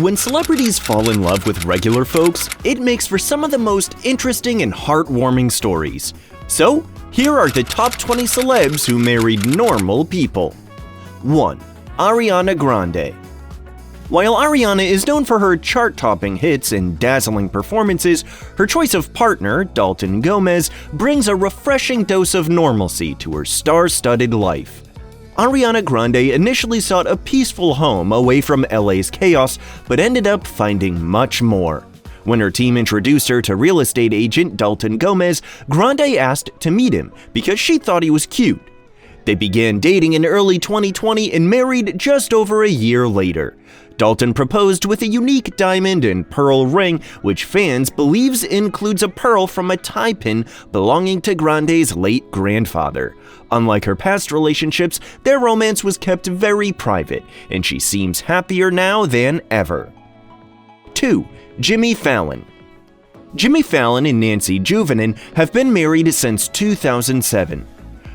When celebrities fall in love with regular folks, it makes for some of the most interesting and heartwarming stories. So, here are the top 20 celebs who married normal people. 1. Ariana Grande. While Ariana is known for her chart-topping hits and dazzling performances, her choice of partner, Dalton Gomez, brings a refreshing dose of normalcy to her star-studded life. Ariana Grande initially sought a peaceful home away from LA's chaos, but ended up finding much more. When her team introduced her to real estate agent Dalton Gomez, Grande asked to meet him because she thought he was cute. They began dating in early 2020 and married just over a year later. Dalton proposed with a unique diamond and pearl ring, which fans believes includes a pearl from a tie pin belonging to Grande's late grandfather. Unlike her past relationships, their romance was kept very private, and she seems happier now than ever. 2. Jimmy Fallon. Jimmy Fallon and Nancy Juvenin have been married since 2007.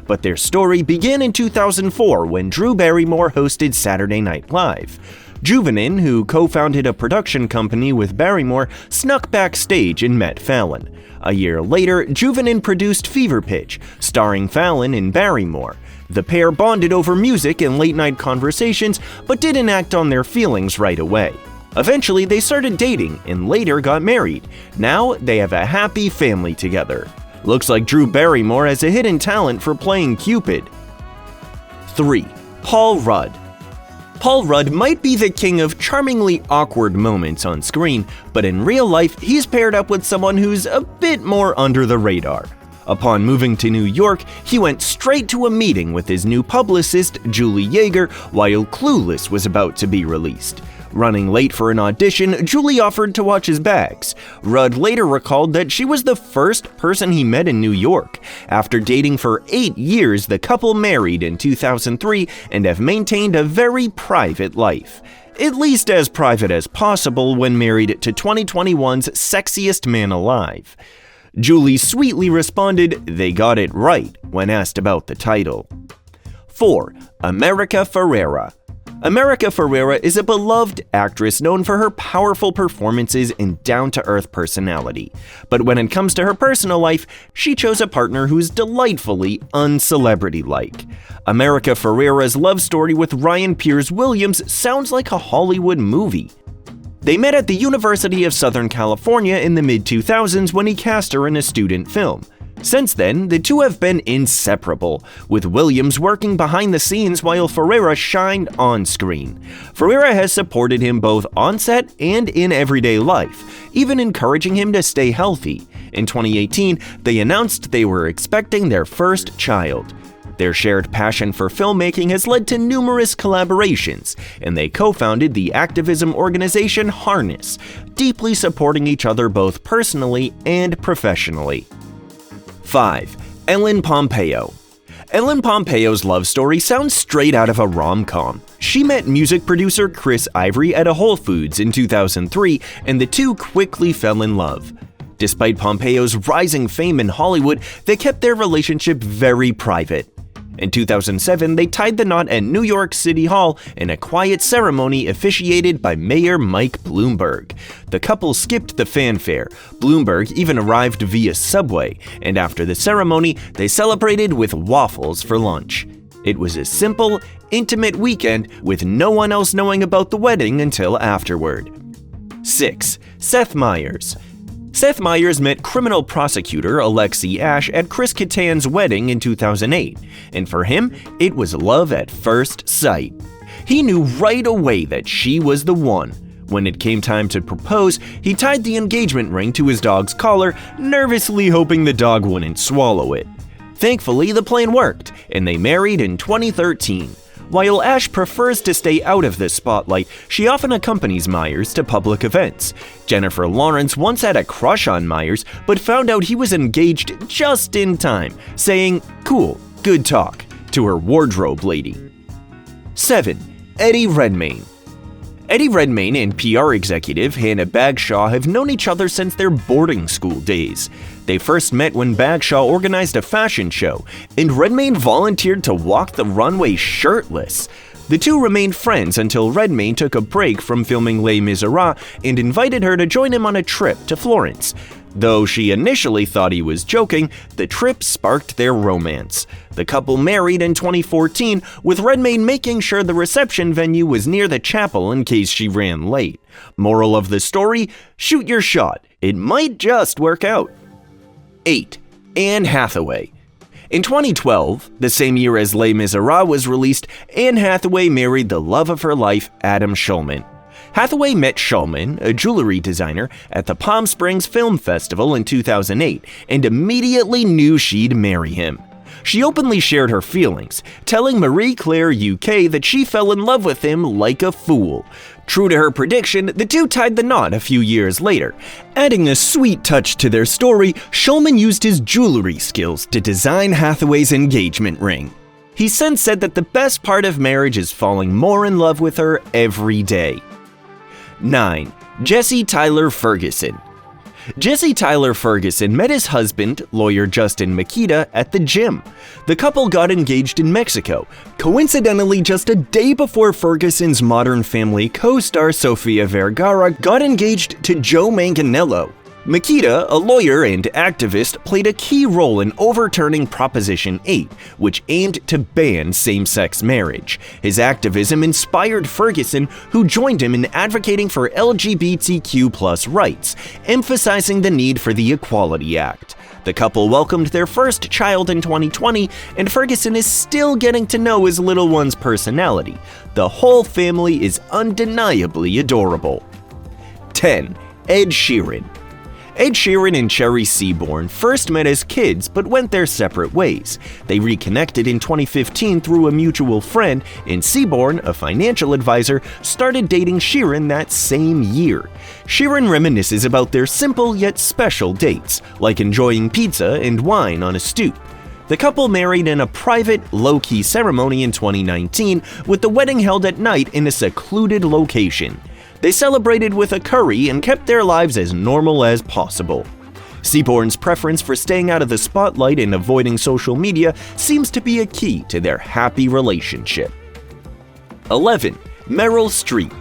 But their story began in 2004 when Drew Barrymore hosted Saturday Night Live. Juvenin, who co-founded a production company with Barrymore, snuck backstage and met Fallon. A year later, Juvenin produced Fever Pitch, starring Fallon and Barrymore. The pair bonded over music and late-night conversations, but didn't act on their feelings right away. Eventually, they started dating and later got married. Now, they have a happy family together. Looks like Drew Barrymore has a hidden talent for playing Cupid. 3. Paul Rudd. Paul Rudd might be the king of charmingly awkward moments on screen, but in real life, he's paired up with someone who's a bit more under the radar. Upon moving to New York, he went straight to a meeting with his new publicist, Julie Yeager, while Clueless was about to be released. Running late for an audition, Julie offered to watch his bags. Rudd later recalled that she was the first person he met in New York. After dating for 8 years, the couple married in 2003 and have maintained a very private life. At least as private as possible when married to 2021's sexiest man alive. Julie sweetly responded, "They got it right," when asked about the title. 4. America Ferrera. America Ferrera is a beloved actress known for her powerful performances and down-to-earth personality. But when it comes to her personal life, she chose a partner who's delightfully uncelebrity-like. America Ferrera's love story with Ryan Pierce Williams sounds like a Hollywood movie. They met at the University of Southern California in the mid-2000s when he cast her in a student film. Since then, the two have been inseparable, with Williams working behind the scenes while Ferrera shined on screen. Ferrera has supported him both on set and in everyday life, even encouraging him to stay healthy. In 2018, they announced they were expecting their first child. Their shared passion for filmmaking has led to numerous collaborations, and they co-founded the activism organization Harness, deeply supporting each other both personally and professionally. 5. Ellen Pompeo. Ellen Pompeo's love story sounds straight out of a rom-com. She met music producer Chris Ivory at a Whole Foods in 2003, and the two quickly fell in love. Despite Pompeo's rising fame in Hollywood, they kept their relationship very private. In 2007, they tied the knot at New York City Hall in a quiet ceremony officiated by Mayor Mike Bloomberg. The couple skipped the fanfare. Bloomberg even arrived via subway, and after the ceremony, they celebrated with waffles for lunch. It was a simple, intimate weekend with no one else knowing about the wedding until afterward. 6. Seth Meyers. Seth Meyers met criminal prosecutor Alexi Ashe at Chris Kattan's wedding in 2008, and for him, it was love at first sight. He knew right away that she was the one. When it came time to propose, he tied the engagement ring to his dog's collar, nervously hoping the dog wouldn't swallow it. Thankfully, the plan worked, and they married in 2013. While Ashe prefers to stay out of the spotlight, she often accompanies Meyers to public events. Jennifer Lawrence once had a crush on Meyers, but found out he was engaged just in time, saying, "Cool, good talk," to her wardrobe lady. 7. Eddie Redmayne. Eddie Redmayne and PR executive Hannah Bagshaw have known each other since their boarding school days. They first met when Bagshaw organized a fashion show, and Redmayne volunteered to walk the runway shirtless. The two remained friends until Redmayne took a break from filming Les Miserables and invited her to join him on a trip to Florence. Though she initially thought he was joking, the trip sparked their romance. The couple married in 2014, with Redmayne making sure the reception venue was near the chapel in case she ran late. Moral of the story: shoot your shot. It might just work out. 8. Anne Hathaway. In 2012, the same year as Les Miserables was released, Anne Hathaway married the love of her life, Adam Shulman. Hathaway met Shulman, a jewelry designer, at the Palm Springs Film Festival in 2008 and immediately knew she'd marry him. She openly shared her feelings, telling Marie Claire UK that she fell in love with him like a fool. True to her prediction, the two tied the knot a few years later. Adding a sweet touch to their story, Shulman used his jewelry skills to design Hathaway's engagement ring. He since said that the best part of marriage is falling more in love with her every day. 9. Jesse Tyler Ferguson. Jesse Tyler Ferguson met his husband, lawyer Justin Makita, at the gym. The couple got engaged in Mexico, coincidentally just a day before Ferguson's Modern Family co-star Sofia Vergara got engaged to Joe Manganiello. Makita, a lawyer and activist, played a key role in overturning Proposition 8, which aimed to ban same-sex marriage. His activism inspired Ferguson, who joined him in advocating for LGBTQ+ rights, emphasizing the need for the Equality Act. The couple welcomed their first child in 2020, and Ferguson is still getting to know his little one's personality. The whole family is undeniably adorable. 10. Ed Sheeran. Ed Sheeran and Cherry Seaborn first met as kids but went their separate ways. They reconnected in 2015 through a mutual friend, and Seaborn, a financial advisor, started dating Sheeran that same year. Sheeran reminisces about their simple yet special dates, like enjoying pizza and wine on a stoop. The couple married in a private, low-key ceremony in 2019, with the wedding held at night in a secluded location. They celebrated with a curry and kept their lives as normal as possible. Seaborn's preference for staying out of the spotlight and avoiding social media seems to be a key to their happy relationship. 11. Meryl Streep.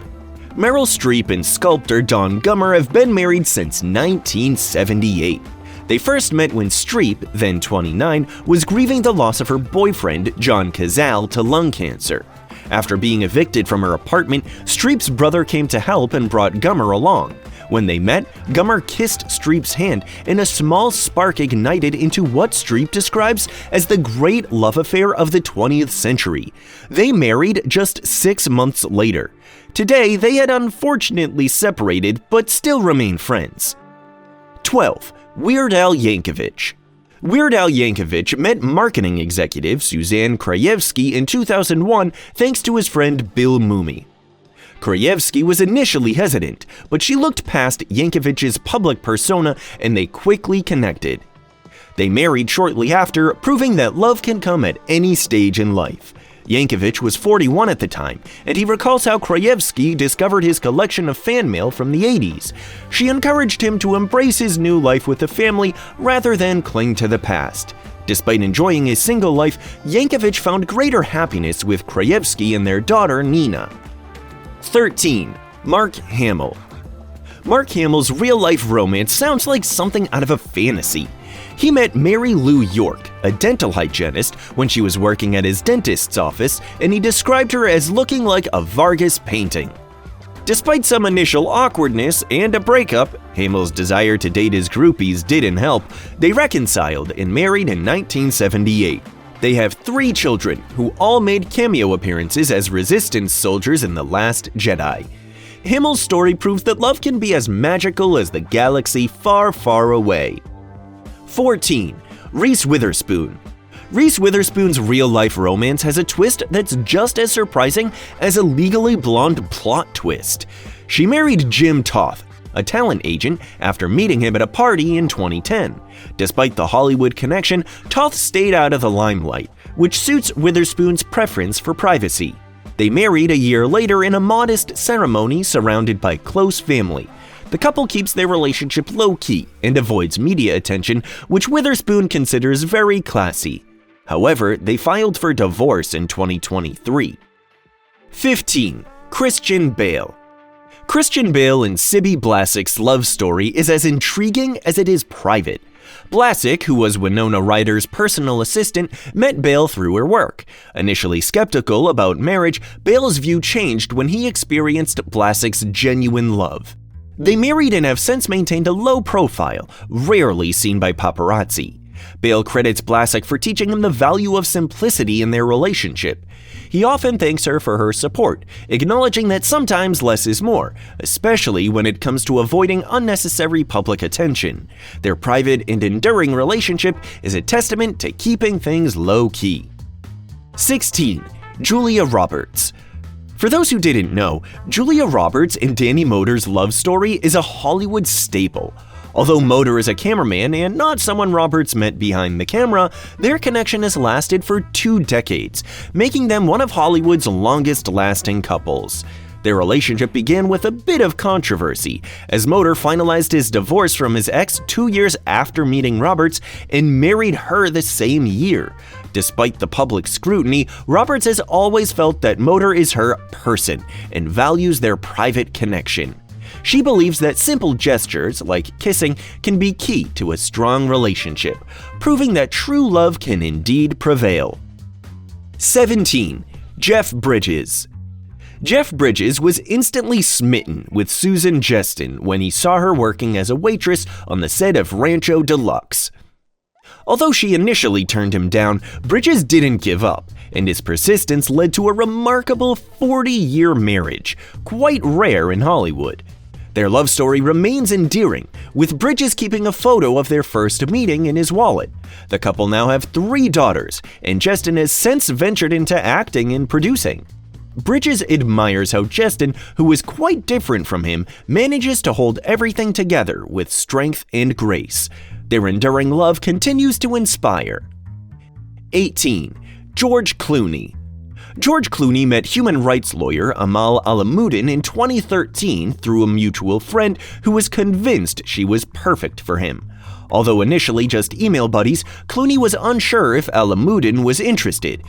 Meryl Streep and sculptor Don Gummer have been married since 1978. They first met when Streep, then 29, was grieving the loss of her boyfriend, John Cazale, to lung cancer. After being evicted from her apartment, Streep's brother came to help and brought Gummer along. When they met, Gummer kissed Streep's hand, and a small spark ignited into what Streep describes as the great love affair of the 20th century. They married just 6 months later. Today, they had unfortunately separated, but still remain friends. 12. Weird Al Yankovic. Weird Al Yankovic met marketing executive Suzanne Krajewski in 2001 thanks to his friend Bill Mumy. Krajewski was initially hesitant, but she looked past Yankovic's public persona and they quickly connected. They married shortly after, proving that love can come at any stage in life. Yankovic was 41 at the time, and he recalls how Krajewski discovered his collection of fan mail from the 80s. She encouraged him to embrace his new life with the family rather than cling to the past. Despite enjoying his single life, Yankovic found greater happiness with Krajewski and their daughter Nina. 13. Mark Hamill. Mark Hamill's real-life romance sounds like something out of a fantasy. He met Mary Lou York, a dental hygienist, when she was working at his dentist's office, and he described her as looking like a Vargas painting. Despite some initial awkwardness and a breakup, Hamill's desire to date his groupies didn't help. They reconciled and married in 1978. They have 3 children, who all made cameo appearances as resistance soldiers in The Last Jedi. Hamill's story proves that love can be as magical as the galaxy far, far away. 14. Reese Witherspoon. Reese Witherspoon's real-life romance has a twist that's just as surprising as a Legally Blonde plot twist. She married Jim Toth, a talent agent, after meeting him at a party in 2010. Despite the Hollywood connection, Toth stayed out of the limelight, which suits Witherspoon's preference for privacy. They married a year later in a modest ceremony surrounded by close family. The couple keeps their relationship low-key and avoids media attention, which Witherspoon considers very classy. However, they filed for divorce in 2023. 15. Christian Bale. Christian Bale and Sibby Blasic's love story is as intriguing as it is private. Blasick, who was Winona Ryder's personal assistant, met Bale through her work. Initially skeptical about marriage, Bale's view changed when he experienced Blasick's genuine love. They married and have since maintained a low profile, rarely seen by paparazzi. Bale credits Blasick for teaching him the value of simplicity in their relationship. He often thanks her for her support, acknowledging that sometimes less is more, especially when it comes to avoiding unnecessary public attention. Their private and enduring relationship is a testament to keeping things low-key. 16. Julia Roberts. For those who didn't know, Julia Roberts and Danny Moder's love story is a Hollywood staple. Although Moder is a cameraman and not someone Roberts met behind the camera, their connection has lasted for 2 decades, making them one of Hollywood's longest-lasting couples. Their relationship began with a bit of controversy, as Moder finalized his divorce from his ex 2 years after meeting Roberts and married her the same year. Despite the public scrutiny, Roberts has always felt that Moder is her person and values their private connection. She believes that simple gestures, like kissing, can be key to a strong relationship, proving that true love can indeed prevail. 17. Jeff Bridges. Jeff Bridges was instantly smitten with Susan Jestin when he saw her working as a waitress on the set of Rancho Deluxe. Although she initially turned him down, Bridges didn't give up, and his persistence led to a remarkable 40-year marriage, quite rare in Hollywood. Their love story remains endearing, with Bridges keeping a photo of their first meeting in his wallet. The couple now have 3 daughters, and Jestin has since ventured into acting and producing. Bridges admires how Jestin, who is quite different from him, manages to hold everything together with strength and grace. Their enduring love continues to inspire. 18. George Clooney. George Clooney met human rights lawyer Amal Alamuddin in 2013 through a mutual friend who was convinced she was perfect for him. Although initially just email buddies, Clooney was unsure if Alamuddin was interested.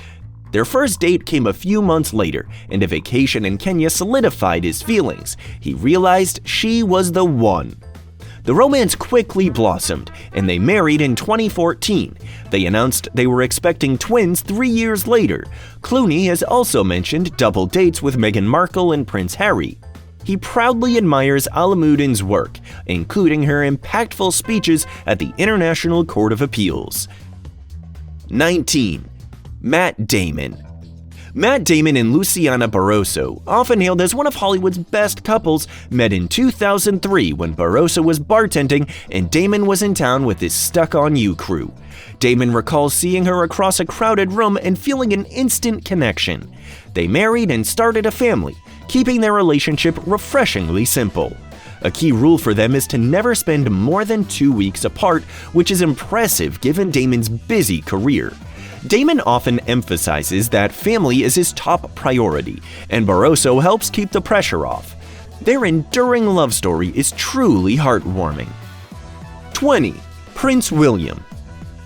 Their first date came a few months later, and a vacation in Kenya solidified his feelings. He realized she was the one. The romance quickly blossomed, and they married in 2014. They announced they were expecting twins 3 years later. Clooney has also mentioned double dates with Meghan Markle and Prince Harry. He proudly admires Alamuddin's work, including her impactful speeches at the International Court of Appeals. 19. Matt Damon. Matt Damon and Luciana Barroso, often hailed as one of Hollywood's best couples, met in 2003 when Barroso was bartending and Damon was in town with his Stuck on You crew. Damon recalls seeing her across a crowded room and feeling an instant connection. They married and started a family, keeping their relationship refreshingly simple. A key rule for them is to never spend more than 2 weeks apart, which is impressive given Damon's busy career. Damon often emphasizes that family is his top priority, and Barroso helps keep the pressure off. Their enduring love story is truly heartwarming. 20. Prince William.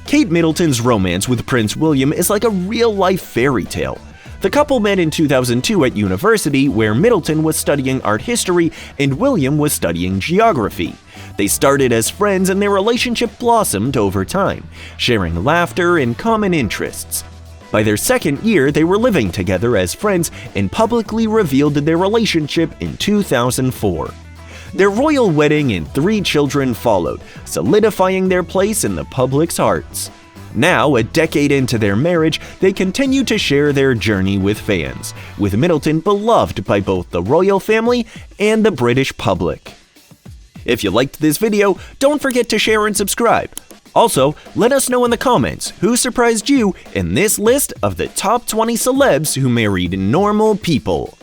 Kate Middleton's romance with Prince William is like a real-life fairy tale. The couple met in 2002 at university, where Middleton was studying art history and William was studying geography. They started as friends and their relationship blossomed over time, sharing laughter and common interests. By their second year, they were living together as friends and publicly revealed their relationship in 2004. Their royal wedding and 3 children followed, solidifying their place in the public's hearts. Now, a decade into their marriage, they continue to share their journey with fans, with Middleton beloved by both the royal family and the British public. If you liked this video, don't forget to share and subscribe. Also, let us know in the comments who surprised you in this list of the top 20 celebs who married normal people.